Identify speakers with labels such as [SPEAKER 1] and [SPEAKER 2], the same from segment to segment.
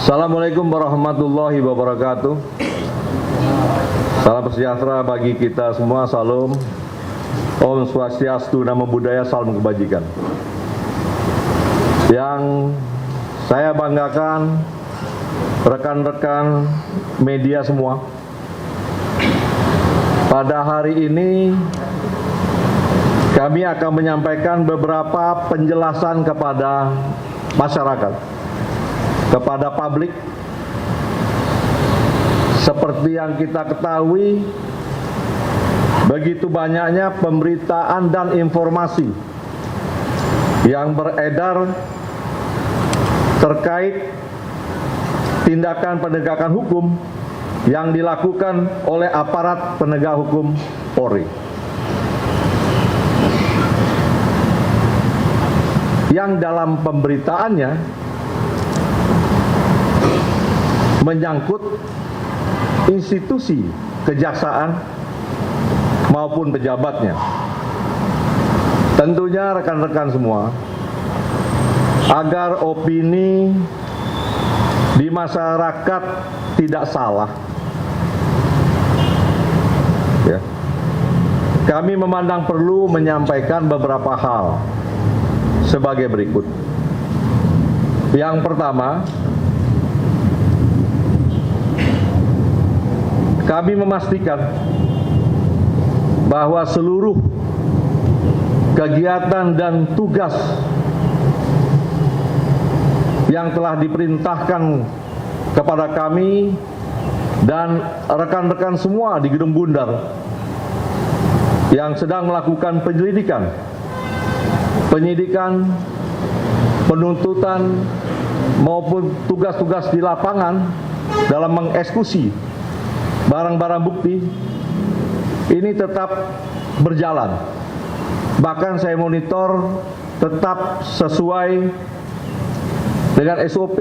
[SPEAKER 1] Assalamualaikum warahmatullahi wabarakatuh. Salam sejahtera bagi kita semua. Salam. Om Swastiastu, Namo Buddhaya, salam kebajikan. Yang saya banggakan, rekan-rekan media semua, pada hari ini kami akan menyampaikan beberapa penjelasan kepada masyarakat, kepada publik. Seperti yang kita ketahui, begitu banyaknya pemberitaan dan informasi yang beredar terkait tindakan penegakan hukum yang dilakukan oleh aparat penegak hukum Polri. Yang dalam pemberitaannya menyangkut institusi kejaksaan maupun pejabatnya. Tentunya rekan-rekan semua, agar opini di masyarakat tidak salah, ya, kami memandang perlu menyampaikan beberapa hal sebagai berikut. Yang pertama, kami memastikan bahwa seluruh kegiatan dan tugas yang telah diperintahkan kepada kami dan rekan-rekan semua di Gedung Bundar yang sedang melakukan penyidikan, penuntutan maupun tugas-tugas di lapangan dalam mengeksekusi barang-barang bukti ini tetap berjalan. Bahkan saya monitor tetap sesuai dengan SOP,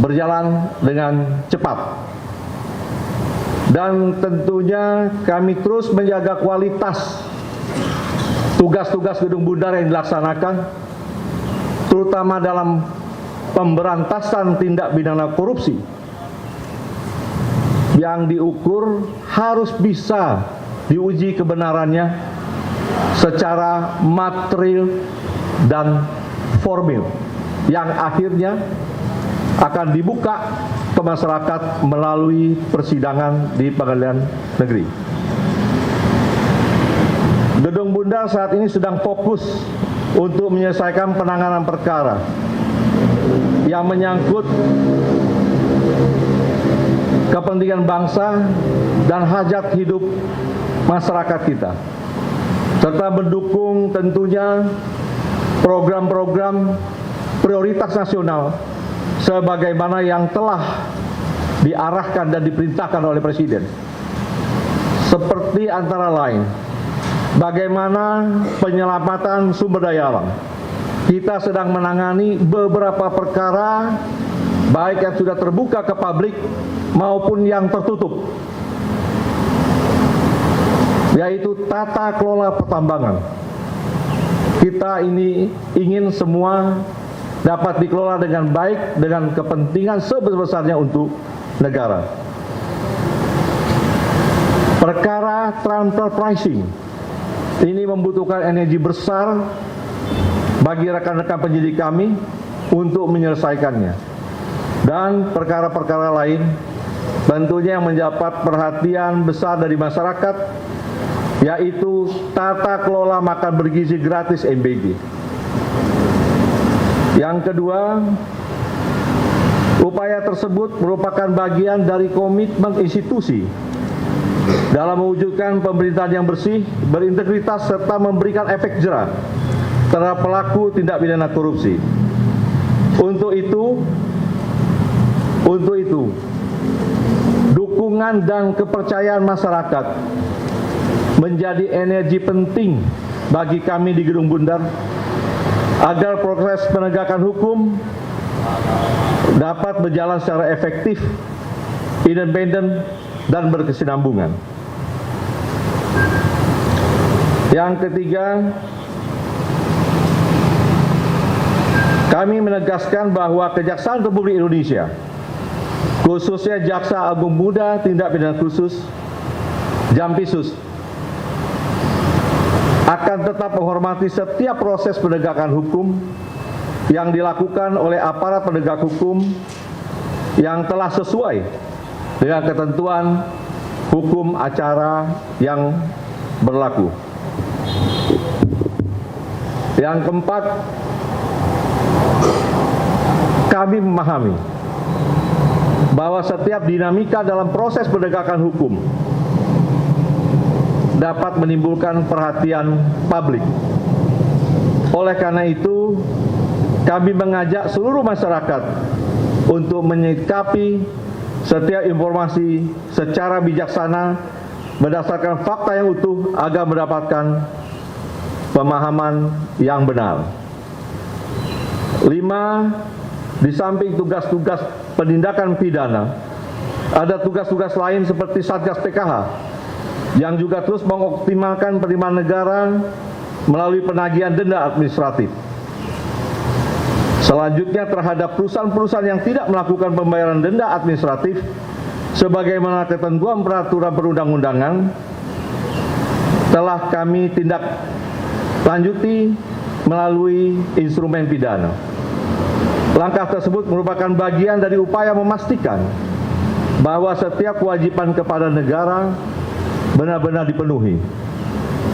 [SPEAKER 1] berjalan dengan cepat. Dan tentunya kami terus menjaga kualitas tugas-tugas Gedung Bundar yang dilaksanakan, terutama dalam pemberantasan tindak pidana korupsi, yang diukur harus bisa diuji kebenarannya secara material dan formil, yang akhirnya akan dibuka ke masyarakat melalui persidangan di pengadilan negeri. Gedung Bundar saat ini sedang fokus untuk menyelesaikan penanganan perkara yang menyangkut kepentingan bangsa dan hajat hidup masyarakat kita, serta mendukung tentunya program-program prioritas nasional sebagaimana yang telah diarahkan dan diperintahkan oleh Presiden. Seperti antara lain, bagaimana penyelamatan sumber daya alam. Kita sedang menangani beberapa perkara, baik yang sudah terbuka ke publik maupun yang tertutup, yaitu tata kelola pertambangan. Kita ini ingin semua dapat dikelola dengan baik, dengan kepentingan sebesar-besarnya untuk negara. Perkara transfer pricing ini membutuhkan energi besar bagi rekan-rekan penyidik kami untuk menyelesaikannya. Dan perkara-perkara lain tentunya yang mendapat perhatian besar dari masyarakat, yaitu tata kelola makan bergizi gratis MBG. Yang kedua, upaya tersebut merupakan bagian dari komitmen institusi dalam mewujudkan pemerintahan yang bersih, berintegritas, serta memberikan efek jera terhadap pelaku tindak pidana korupsi. Untuk itu, dukungan dan kepercayaan masyarakat menjadi energi penting bagi kami di Gedung Bundar agar proses penegakan hukum dapat berjalan secara efektif, independen, dan berkesinambungan. Yang ketiga, Kami menegaskan bahwa Kejaksaan Republik Indonesia, khususnya Jaksa Agung Muda Tindak Pidana Khusus Jampisus, akan tetap menghormati setiap proses penegakan hukum yang dilakukan oleh aparat penegak hukum yang telah sesuai dengan ketentuan hukum acara yang berlaku. Yang keempat, kami memahami bahwa setiap dinamika dalam proses penegakan hukum dapat menimbulkan perhatian publik. Oleh karena itu, kami mengajak seluruh masyarakat untuk menyikapi setiap informasi secara bijaksana berdasarkan fakta yang utuh agar mendapatkan pemahaman yang benar. 5. Di samping tugas-tugas penindakan pidana, ada tugas-tugas lain seperti Satgas PKH yang juga terus mengoptimalkan penerimaan negara melalui penagihan denda administratif. Selanjutnya, terhadap perusahaan-perusahaan yang tidak melakukan pembayaran denda administratif sebagaimana ketentuan peraturan perundang-undangan, telah kami tindak lanjuti melalui instrumen pidana. Langkah tersebut merupakan bagian dari upaya memastikan bahwa setiap kewajiban kepada negara benar-benar dipenuhi,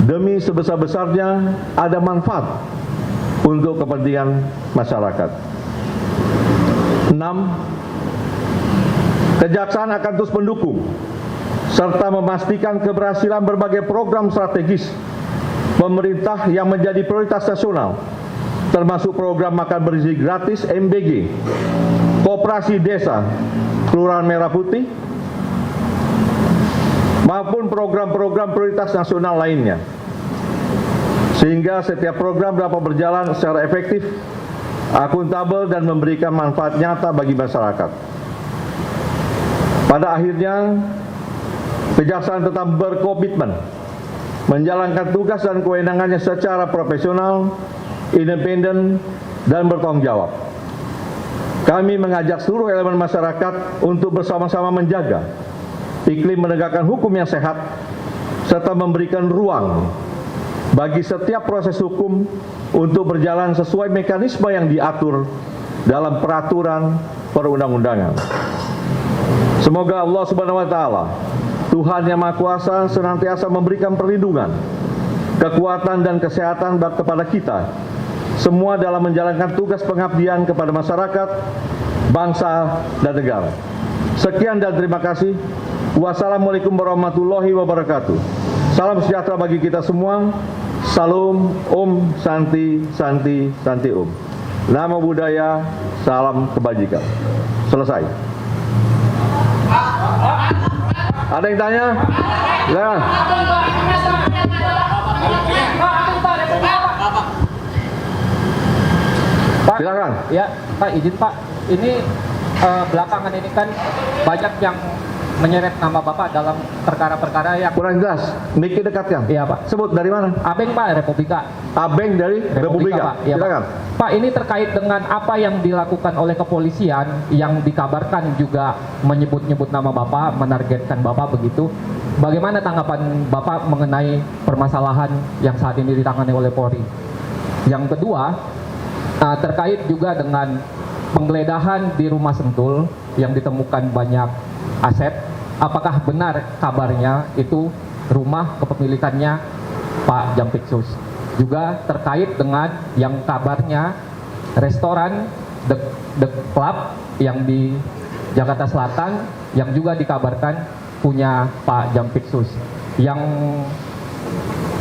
[SPEAKER 1] demi sebesar-besarnya ada manfaat untuk kepentingan masyarakat. 6. Kejaksaan akan terus mendukung serta memastikan keberhasilan berbagai program strategis pemerintah yang menjadi prioritas nasional, termasuk program makan bergizi gratis MBG, Koperasi Desa Kelurahan Merah Putih, maupun program-program prioritas nasional lainnya, sehingga setiap program dapat berjalan secara efektif, akuntabel, dan memberikan manfaat nyata bagi masyarakat. Pada akhirnya, Kejaksaan tetap berkomitmen menjalankan tugas dan kewenangannya secara profesional, independen, dan bertanggung jawab. Kami mengajak seluruh elemen masyarakat untuk bersama-sama menjaga iklim menegakkan hukum yang sehat, serta memberikan ruang bagi setiap proses hukum untuk berjalan sesuai mekanisme yang diatur dalam peraturan perundang-undangan. Semoga Allah Subhanahu wa Ta'ala, Tuhan Yang Maha Kuasa, senantiasa memberikan perlindungan, kekuatan, dan kesehatan kepada kita semua dalam menjalankan tugas pengabdian kepada masyarakat, bangsa, dan negara. Sekian dan terima kasih. Wassalamualaikum warahmatullahi wabarakatuh. Salam sejahtera bagi kita semua. Salam Om Santi Santi Santi Om. Namo Buddhaya, salam kebajikan. Selesai. Ada yang tanya? Silakan.
[SPEAKER 2] Pak,
[SPEAKER 1] silakan.
[SPEAKER 2] Ya, Pak, izin Pak. Ini belakangan ini kan banyak yang menyeret nama Bapak dalam perkara-perkara yang
[SPEAKER 1] kurang jelas. Miki dekatkan.
[SPEAKER 2] Iya, Pak.
[SPEAKER 1] Sebut dari mana?
[SPEAKER 2] Abeng, Pak, Republika.
[SPEAKER 1] Abeng dari Republika.
[SPEAKER 2] Pak. Ya,
[SPEAKER 1] Silakan.
[SPEAKER 2] Pak, ini terkait dengan apa yang dilakukan oleh kepolisian yang dikabarkan juga menyebut-nyebut nama Bapak, menargetkan Bapak begitu. Bagaimana tanggapan Bapak mengenai permasalahan yang saat ini ditangani oleh Polri? Yang kedua, terkait juga dengan penggeledahan di rumah Sentul yang ditemukan banyak aset, apakah benar kabarnya itu rumah kepemilikannya Pak Jampitsus? Juga terkait dengan yang kabarnya restoran The Club yang di Jakarta Selatan yang juga dikabarkan punya Pak Jampitsus. Yang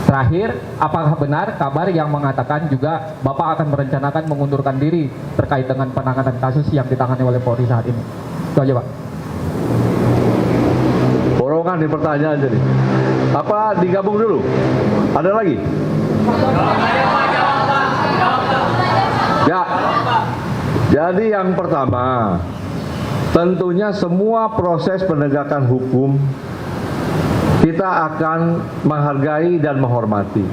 [SPEAKER 2] terakhir, apakah benar kabar yang mengatakan juga Bapak akan merencanakan mengundurkan diri terkait dengan penanganan kasus yang ditangani oleh Polri saat ini? Itu aja, Pak.
[SPEAKER 1] Borongan di pertanyaan jadi. Apa digabung dulu? Ada lagi? Ya. Jadi yang pertama, tentunya semua proses penegakan hukum kita akan menghargai dan menghormati.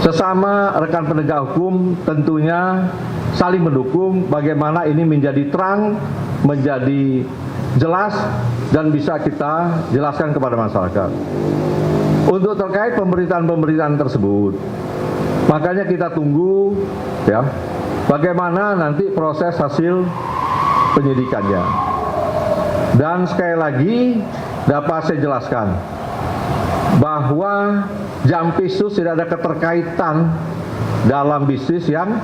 [SPEAKER 1] Sesama rekan penegak hukum tentunya saling mendukung bagaimana ini menjadi terang, menjadi jelas dan bisa kita jelaskan kepada masyarakat. Untuk terkait pemberitaan-pemberitaan tersebut, makanya kita tunggu ya bagaimana nanti proses hasil penyidikannya. Dan sekali lagi dapat saya jelaskan bahwa Jampisus tidak ada keterkaitan dalam bisnis yang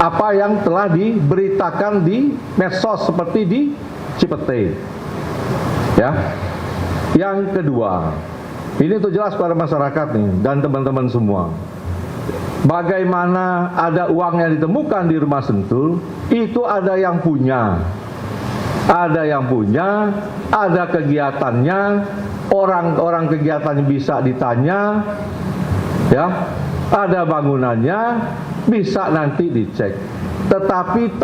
[SPEAKER 1] apa yang telah diberitakan di medsos seperti di Cipete. Ya. Yang kedua, ini untuk jelas pada masyarakat nih dan teman-teman semua. Bagaimana ada uang yang ditemukan di rumah Sentul, itu ada yang punya. Ada yang punya, ada kegiatannya, orang-orang kegiatannya bisa ditanya, ya, ada bangunannya, bisa nanti dicek. Tetapi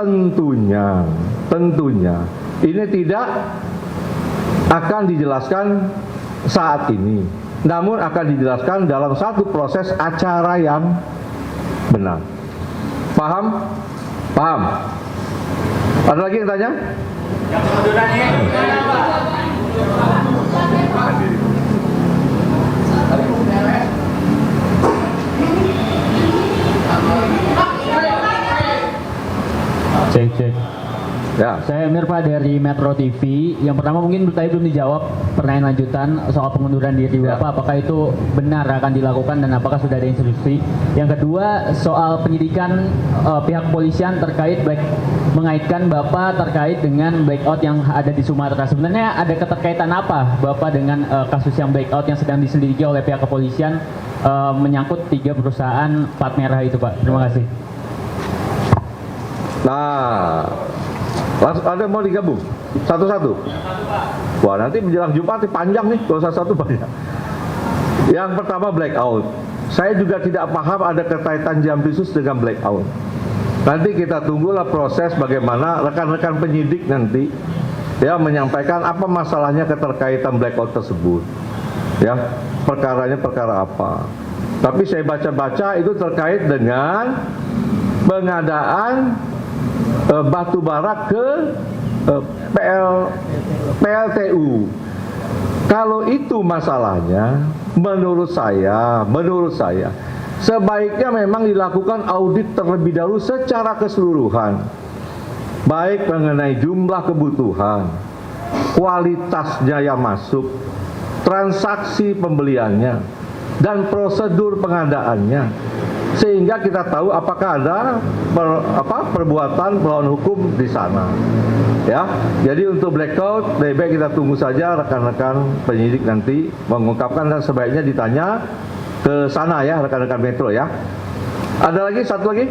[SPEAKER 1] tentunya, ini tidak akan dijelaskan saat ini, namun akan dijelaskan dalam satu proses acara yang benar. Paham? Paham? Ada lagi yang tanya?
[SPEAKER 3] Yang pengundurannya
[SPEAKER 4] Cek.
[SPEAKER 1] Ya.
[SPEAKER 4] Saya Mirpa dari Metro TV. Yang pertama mungkin tadi belum dijawab pertanyaan lanjutan soal pengunduran diri
[SPEAKER 1] Ya.
[SPEAKER 4] Bapak. Apakah itu benar akan dilakukan dan apakah sudah ada instruksi? Yang kedua soal penyidikan pihak kepolisian terkait mengaitkan Bapak terkait dengan blackout yang ada di Sumatera. Sebenarnya ada keterkaitan apa Bapak dengan kasus yang blackout yang sedang diselidiki oleh pihak kepolisian menyangkut 3 perusahaan plat merah itu, Pak? Terima kasih.
[SPEAKER 1] Nah, langsung ada mau digabung satu-satu. Wah, nanti menjelang Jumat panjang nih, kalau satu banyak. Yang pertama blackout. Saya juga tidak paham ada kaitan Jampisus dengan blackout. Nanti kita tunggulah proses bagaimana rekan-rekan penyidik nanti ya menyampaikan apa masalahnya keterkaitan blackout tersebut. Ya, perkaranya perkara apa. Tapi saya baca-baca itu terkait dengan pengadaan batu bara ke PLTU. Kalau itu masalahnya, menurut saya sebaiknya memang dilakukan audit terlebih dahulu secara keseluruhan, baik mengenai jumlah kebutuhan, kualitasnya yang masuk, transaksi pembeliannya, dan prosedur pengadaannya, sehingga kita tahu apakah ada perbuatan melawan hukum di sana. Ya, jadi untuk blackout lebih baik kita tunggu saja rekan-rekan penyidik nanti mengungkapkan dan sebaiknya ditanya ke sana ya rekan-rekan Metro ya. Ada lagi satu lagi?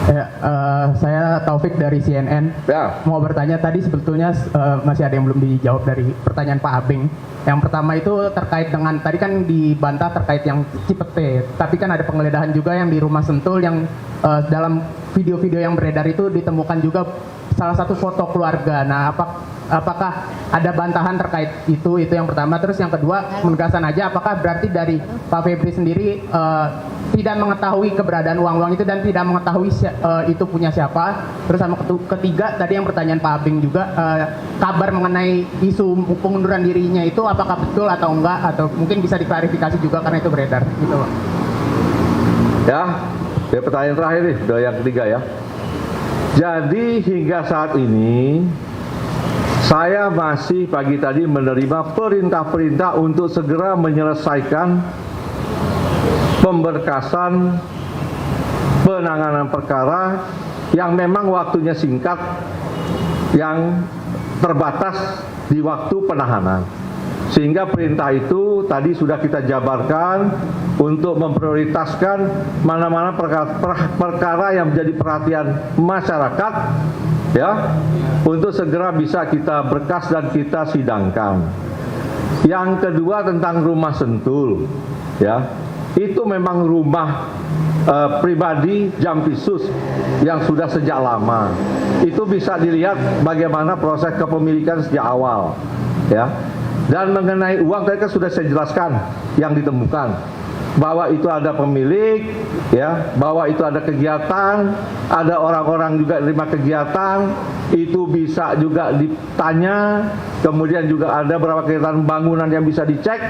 [SPEAKER 5] Ya, saya Taufik dari CNN.
[SPEAKER 1] Ya.
[SPEAKER 5] Mau bertanya tadi sebetulnya masih ada yang belum dijawab dari pertanyaan Pak Abing. Yang pertama itu terkait dengan tadi kan dibantah terkait yang Cipete, tapi kan ada penggeledahan juga yang di rumah Sentul yang dalam video-video yang beredar itu ditemukan juga salah satu foto keluarga. Nah, apakah ada bantahan terkait itu yang pertama. Terus yang kedua penegasan aja apakah berarti dari Pak Febri sendiri tidak mengetahui keberadaan uang-uang itu dan tidak mengetahui itu punya siapa. Terus sama ketiga tadi yang pertanyaan Pak Abing juga kabar mengenai isu pengunduran dirinya itu apakah betul atau enggak, atau mungkin bisa diklarifikasi juga karena itu beredar gitu Pak.
[SPEAKER 1] Ya, pertanyaan terakhir nih, udah yang ketiga ya. Jadi hingga saat ini saya masih pagi tadi menerima perintah-perintah untuk segera menyelesaikan pemberkasan penanganan perkara yang memang waktunya singkat, yang terbatas di waktu penahanan. Sehingga perintah itu tadi sudah kita jabarkan untuk memprioritaskan mana-mana perkara yang menjadi perhatian masyarakat ya, untuk segera bisa kita berkas dan kita sidangkan. Yang kedua tentang rumah Sentul ya, itu memang rumah pribadi Jampisus yang sudah sejak lama. Itu bisa dilihat bagaimana proses kepemilikan sejak awal ya. Dan mengenai uang tadi kan sudah saya jelaskan yang ditemukan, bahwa itu ada pemilik, ya, bahwa itu ada kegiatan, ada orang-orang juga terima kegiatan, itu bisa juga ditanya, kemudian juga ada beberapa kegiatan bangunan yang bisa dicek.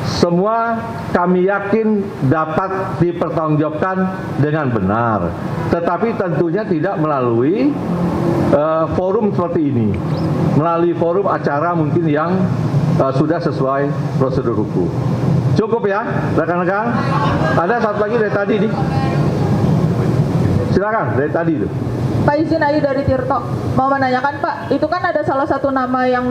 [SPEAKER 1] Semua kami yakin dapat dipertanggungjawabkan dengan benar, tetapi tentunya tidak melalui forum seperti ini, melalui forum acara mungkin yang sudah sesuai prosedur hukum. Cukup ya, rekan-rekan. Ada satu lagi dari tadi nih. Silakan dari tadi itu.
[SPEAKER 3] Pak, izin Ayu dari Tirto mau menanyakan Pak, itu kan ada salah satu nama yang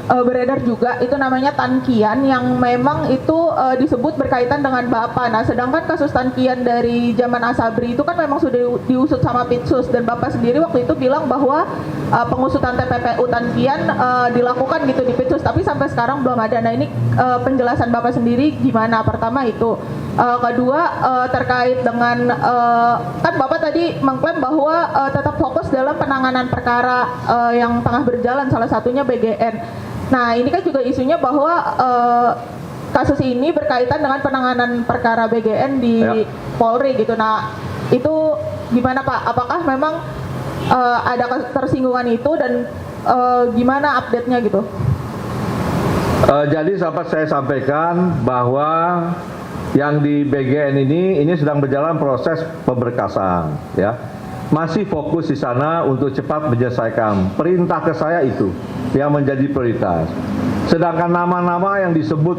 [SPEAKER 3] beredar juga, itu namanya Tan Kian, yang memang itu disebut berkaitan dengan Bapak. Nah, sedangkan kasus Tan Kian dari zaman Asabri itu kan memang sudah diusut sama Pitsus, dan Bapak sendiri waktu itu bilang bahwa pengusutan TPPU Tan Kian dilakukan gitu di Pitsus, tapi sampai sekarang belum ada. Nah, ini penjelasan Bapak sendiri gimana? Pertama itu. Kedua, terkait dengan kan Bapak tadi mengklaim bahwa tetap fokus dalam penanganan perkara yang tengah berjalan, salah satunya BGN. Nah, ini kan juga isunya bahwa kasus ini berkaitan dengan penanganan perkara BGN di Polri gitu. Nah, itu gimana Pak? Apakah memang ada ketersinggungan itu, dan gimana update-nya gitu?
[SPEAKER 1] Jadi dapat saya sampaikan bahwa yang di BGN ini sedang berjalan proses pemberkasan, ya. Masih fokus di sana untuk cepat menyelesaikan. Perintah ke saya itu yang menjadi prioritas. Sedangkan nama-nama yang disebut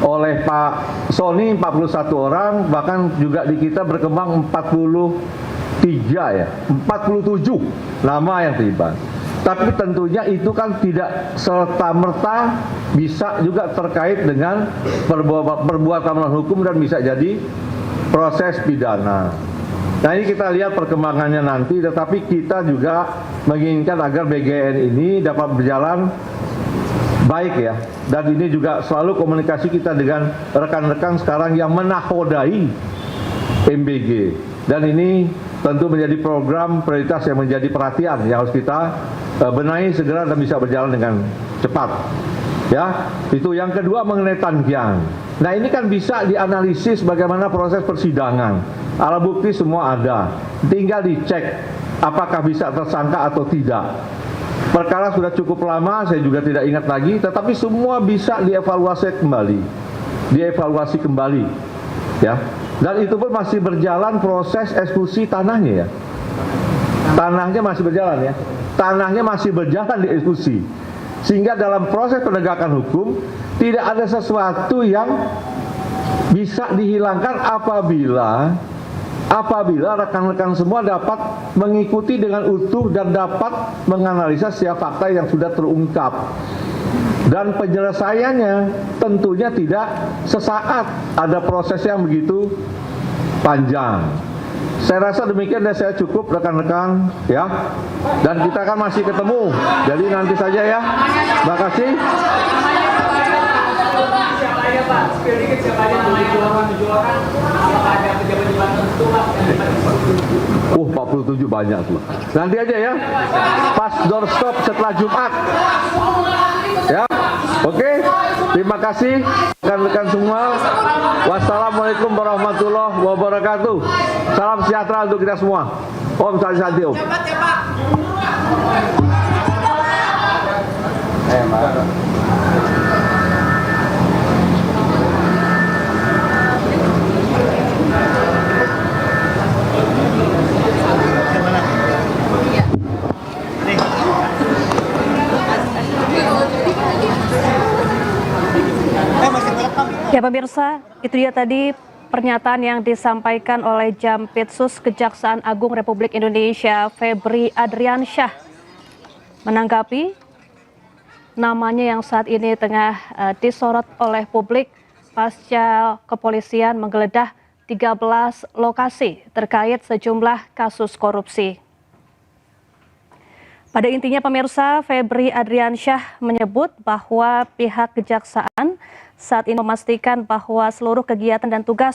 [SPEAKER 1] oleh Pak Sony 41 orang, bahkan juga di kita berkembang 43 ya, 47 nama yang terlibat. Tapi tentunya itu kan tidak serta-merta bisa juga terkait dengan perbuatan melawan hukum dan bisa jadi proses pidana. Nah, ini kita lihat perkembangannya nanti, tetapi kita juga menginginkan agar BGN ini dapat berjalan baik ya. Dan ini juga selalu komunikasi kita dengan rekan-rekan sekarang yang menakodai MBG. Dan ini tentu menjadi program prioritas yang menjadi perhatian yang harus kita benahi segera dan bisa berjalan dengan cepat. Ya, itu yang kedua mengenai Tan Kian. Nah, ini kan bisa dianalisis bagaimana proses persidangan. Alat bukti semua ada, tinggal dicek apakah bisa tersangka atau tidak. Perkara sudah cukup lama, saya juga tidak ingat lagi, tetapi semua bisa dievaluasi kembali, ya. Dan itu pun masih berjalan proses eksekusi tanahnya ya. Tanahnya masih berjalan ya. Tanahnya masih berjalan dieksekusi. Sehingga dalam proses penegakan hukum tidak ada sesuatu yang bisa dihilangkan apabila rekan-rekan semua dapat mengikuti dengan utuh dan dapat menganalisa setiap fakta yang sudah terungkap. Dan penyelesaiannya tentunya tidak sesaat, ada proses yang begitu panjang. Saya rasa demikian dan saya cukup rekan-rekan ya. Dan kita akan masih ketemu. Jadi nanti saja ya. Terima kasih. 47 banyak tuh. Nanti aja ya. Pas doorstop setelah Jumat. Ya. Oke. Terima kasih rekan-rekan semua. Wassalamualaikum warahmatullahi wabarakatuh. Salam sejahtera untuk kita semua. Om Santi Om.
[SPEAKER 6] Ya pemirsa, itu dia tadi pernyataan yang disampaikan oleh Jampitsus Kejaksaan Agung Republik Indonesia Febri Adriansyah menanggapi namanya yang saat ini tengah disorot oleh publik pasca kepolisian menggeledah 13 lokasi terkait sejumlah kasus korupsi. Pada intinya pemirsa, Febri Adriansyah menyebut bahwa pihak kejaksaan saat ini memastikan bahwa seluruh kegiatan dan tugas